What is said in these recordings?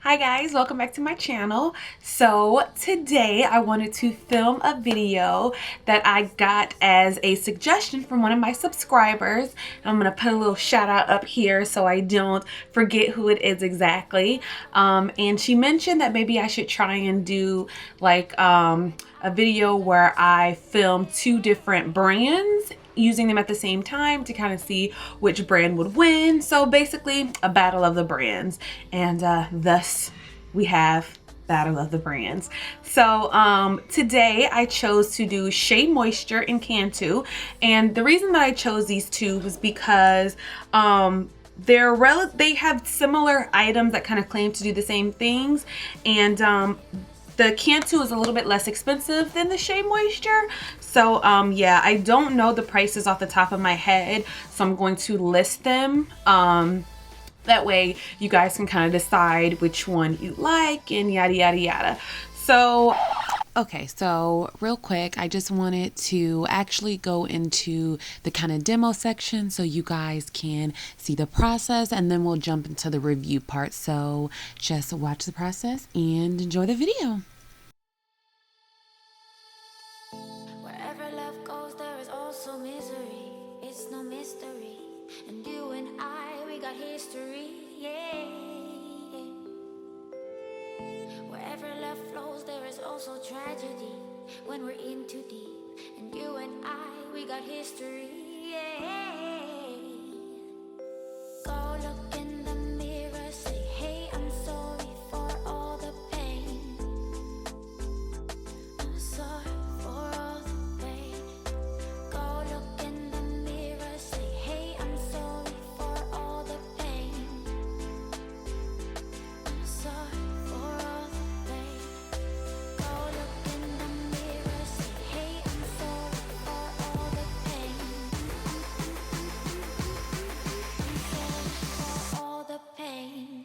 Hi guys, welcome back to my channel. So today I wanted to film a video that I got as a suggestion from one of my subscribers. I'm gonna put a little shout out up here so I don't forget who it is exactly. And she mentioned that maybe I should try and do like a video where I film two different brands using them at the same time to kind of see which brand would win. So basically a battle of the brands, and thus we have battle of the brands. So today I chose to do Shea Moisture and Cantu, and the reason that I chose these two was because they have similar items that kind of claim to do the same things, and the Cantu is a little bit less expensive than the Shea Moisture. So yeah, I don't know the prices off the top of my head, so I'm going to list them. That way you guys can kind of decide which one you like and yada yada yada. So okay, so real quick, I just wanted to actually go into the kind of demo section so you guys can see the process, and then we'll jump into the review part. So just watch the process and enjoy the video. Wherever love goes, there is also misery. It's no mystery. And you and I, we got history, yeah. Wherever love flows, there is also tragedy when we're in too deep. And you and I, we got history, yeah. Go look in the mirror, say, hey, I'm sorry for all the pain. I'm sorry for all the pain. Go look in the mirror, say, hey, I'm sorry for all the pain. I'm sorry for all the pain. Go look in the mirror, say, hey, I'm sorry for all the pain. I'm sorry for all the pain.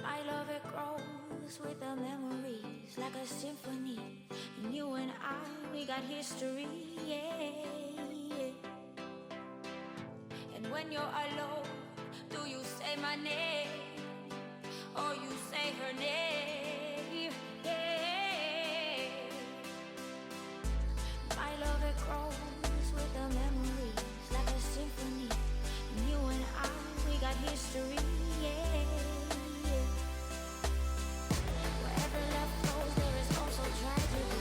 My love, it grows with the memories like a symphony. And you and I, we got history, yeah. And when you're alone, do you say my name or you say her name? Yeah. My love, it grows with the memories like a symphony. And you and I, we got history, yeah. Wherever love goes, there is also tragedy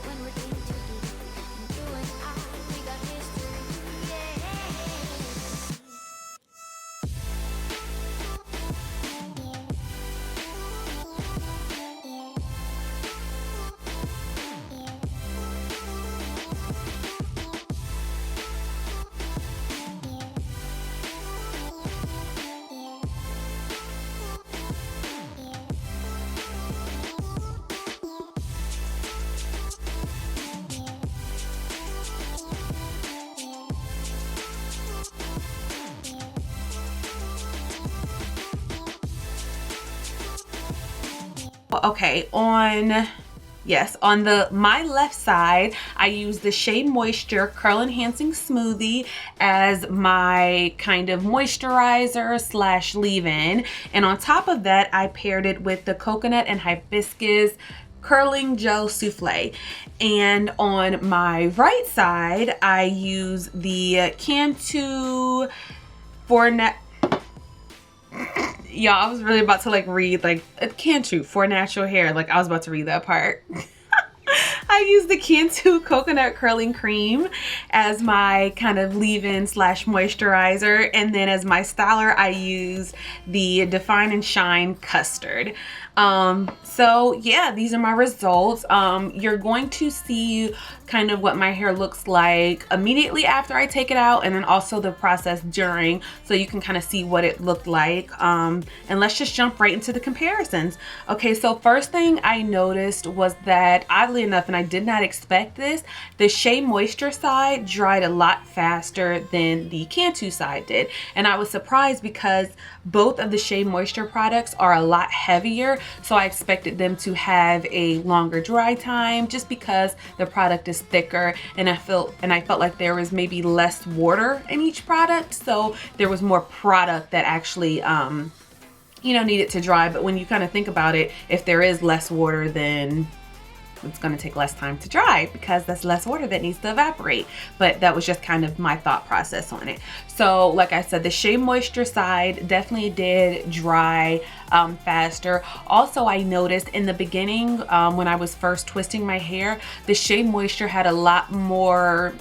when we're in too deep. And you and I, we got history, yeah. okay, on my left side, I use the Shea Moisture Curl Enhancing Smoothie as my kind of moisturizer slash leave-in, and on top of that I paired it with the Coconut and Hibiscus Curling Gel Souffle. And on my right side I use the Cantu for y'all, I was really about to like read like Cantu for natural hair. Like I was about to read that part. I use the Cantu coconut curling cream as my kind of leave-in slash moisturizer, and then as my styler I use the Define and Shine custard. So yeah, these are my results. You're going to see kind of what my hair looks like immediately after I take it out, and then also the process during, so you can kind of see what it looked like. And let's just jump right into the comparisons. Okay, so first thing I noticed was that, oddly enough, and I did not expect this, the Shea Moisture side dried a lot faster than the Cantu side did. And I was surprised because both of the Shea Moisture products are a lot heavier, so I expected them to have a longer dry time just because the product is thicker, and I felt like there was maybe less water in each product, so there was more product that actually needed to dry. But when you kind of think about it, if there is less water, then it's going to take less time to dry because that's less water that needs to evaporate. But that was just kind of my thought process on it. So like I said, the Shea Moisture side definitely did dry faster. Also, I noticed in the beginning when I was first twisting my hair, the Shea Moisture had a lot more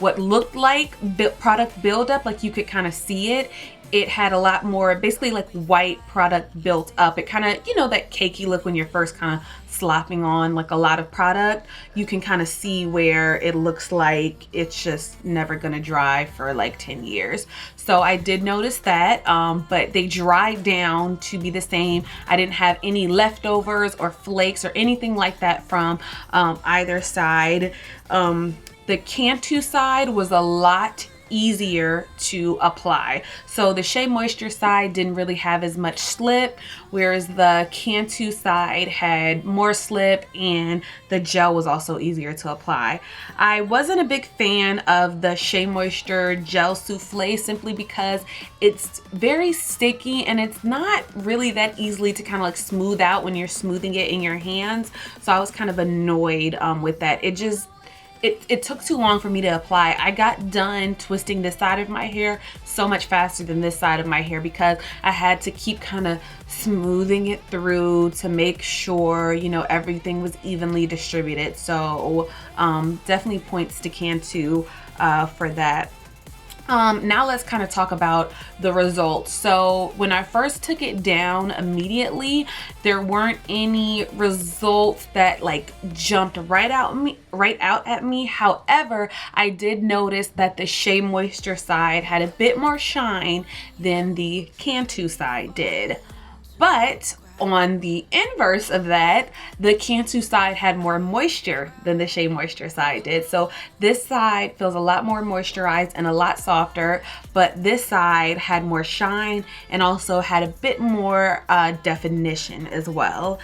what looked like product buildup. Like you could kind of see it. It had a lot more basically like white product built up. It kind of, that cakey look when you're first kind of slopping on like a lot of product. You can kind of see where it looks like it's just never gonna dry for like 10 years. So I did notice that, but they dried down to be the same. I didn't have any leftovers or flakes or anything like that from either side. The Cantu side was a lot easier to apply. So the Shea Moisture side didn't really have as much slip, whereas the Cantu side had more slip, and the gel was also easier to apply. I wasn't a big fan of the Shea Moisture gel souffle simply because it's very sticky and it's not really that easily to kind of like smooth out when you're smoothing it in your hands. So I was kind of annoyed with that. It took too long for me to apply. I got done twisting this side of my hair so much faster than this side of my hair because I had to keep kind of smoothing it through to make sure, everything was evenly distributed. So definitely points to Cantu for that. Now let's kind of talk about the results. So when I first took it down immediately, there weren't any results that like jumped right out at me. However, I did notice that the Shea Moisture side had a bit more shine than the Cantu side did. But on the inverse of that, the Cantu side had more moisture than the Shea Moisture side did. So this side feels a lot more moisturized and a lot softer, but this side had more shine and also had a bit more definition as well.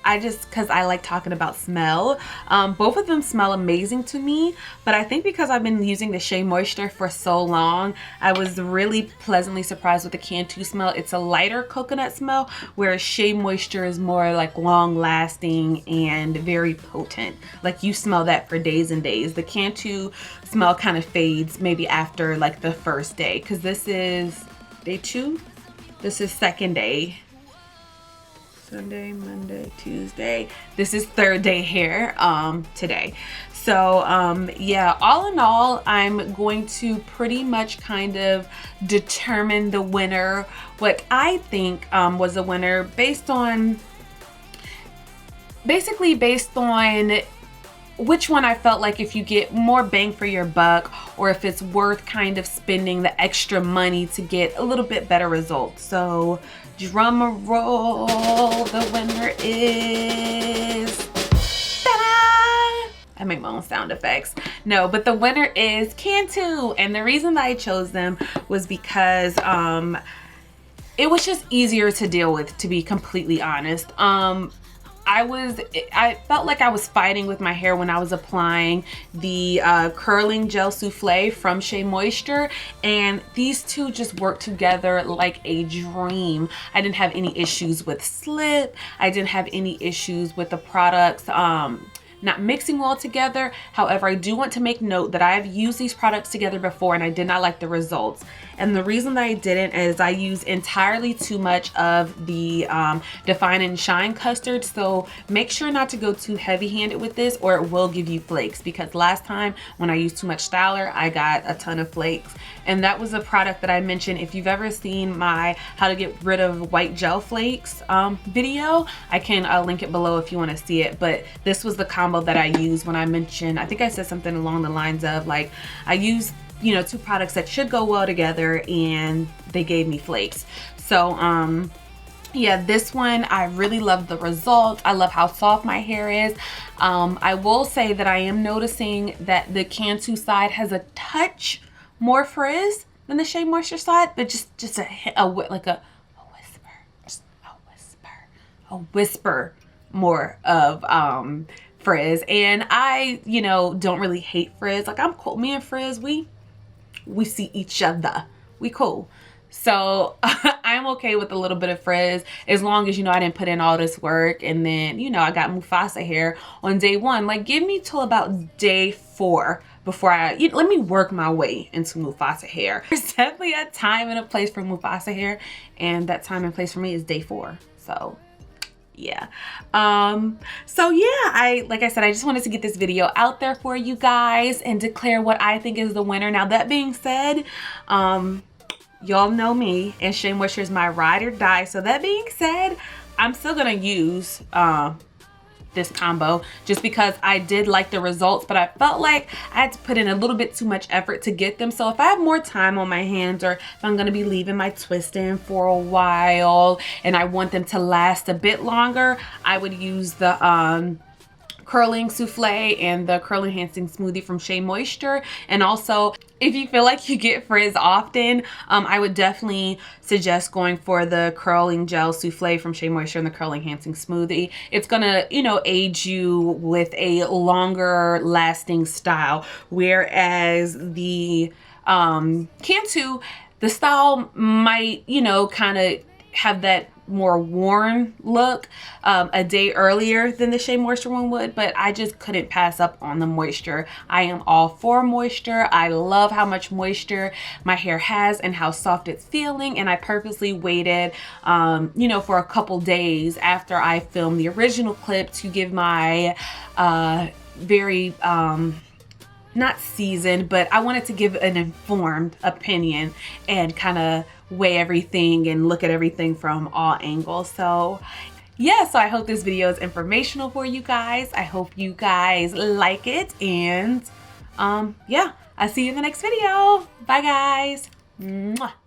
Because I like talking about smell, both of them smell amazing to me, but I think because I've been using the Shea Moisture for so long, I was really pleasantly surprised with the Cantu smell. It's a lighter coconut smell, whereas Shea Moisture is more like long lasting and very potent. Like you smell that for days and days. The Cantu smell kind of fades maybe after like the first day, because this is day 2. This is second day. Sunday, Monday, Tuesday. This is third day here today. So yeah, all in all, I'm going to pretty much kind of determine the winner, what I think was a winner based on which one I felt like if you get more bang for your buck, or if it's worth kind of spending the extra money to get a little bit better results. So drum roll, the winner is, ta-da! I make my own sound effects. No, but the winner is Cantu. And the reason that I chose them was because it was just easier to deal with, to be completely honest. I felt like I was fighting with my hair when I was applying the curling gel souffle from Shea Moisture, and these two just worked together like a dream. I didn't have any issues with slip. I didn't have any issues with the products not mixing well together. However, I do want to make note that I have used these products together before and I did not like the results. And the reason that I didn't is I use entirely too much of the Define and Shine custard. So make sure not to go too heavy handed with this or it will give you flakes, because last time when I used too much styler, I got a ton of flakes. And that was a product that I mentioned. If you've ever seen my how to get rid of white gel flakes video, I can link it below if you want to see it. But this was the combo that I used when I mentioned, I think I said something along the lines of like, I used, you know, two products that should go well together and they gave me flakes. So yeah, this one, I really love the result. I love how soft my hair is. I will say that I am noticing that the Cantu side has a touch more frizz than the Shea Moisture side, but just a hit, like a whisper, just a whisper more of frizz. And I, you know, don't really hate frizz. Like, I'm cool. Me and frizz, we see each other. We cool. So I'm okay with a little bit of frizz as long as, you know, I didn't put in all this work and then, you know, I got Mufasa hair on day one. Like, give me till about day 4 before let me work my way into Mufasa hair. There's definitely a time and a place for Mufasa hair, and that time and place for me is day 4. So yeah. So yeah, like I said, I just wanted to get this video out there for you guys and declare what I think is the winner. Now, that being said, y'all know me, and Shea Moisture is my ride or die. So that being said, I'm still gonna use this combo just because I did like the results, but I felt like I had to put in a little bit too much effort to get them. So if I have more time on my hands, or if I'm gonna be leaving my twist in for a while and I want them to last a bit longer, I would use the curling souffle and the curl enhancing smoothie from Shea Moisture. And also, if you feel like you get frizz often, I would definitely suggest going for the curling gel souffle from Shea Moisture and the curl enhancing smoothie. It's gonna, you know, aid you with a longer lasting style, whereas the Cantu, the style might, you know, kind of have that more worn look a day earlier than the Shea Moisture one would, but I just couldn't pass up on the moisture. I am all for moisture. I love how much moisture my hair has and how soft it's feeling, and I purposely waited you know, for a couple days after I filmed the original clip to give my very not seasoned, but I wanted to give an informed opinion and kind of weigh everything and look at everything from all angles. So yeah, so I hope this video is informational for you guys. I hope you guys like it, and yeah, I'll see you in the next video. Bye guys. Mwah.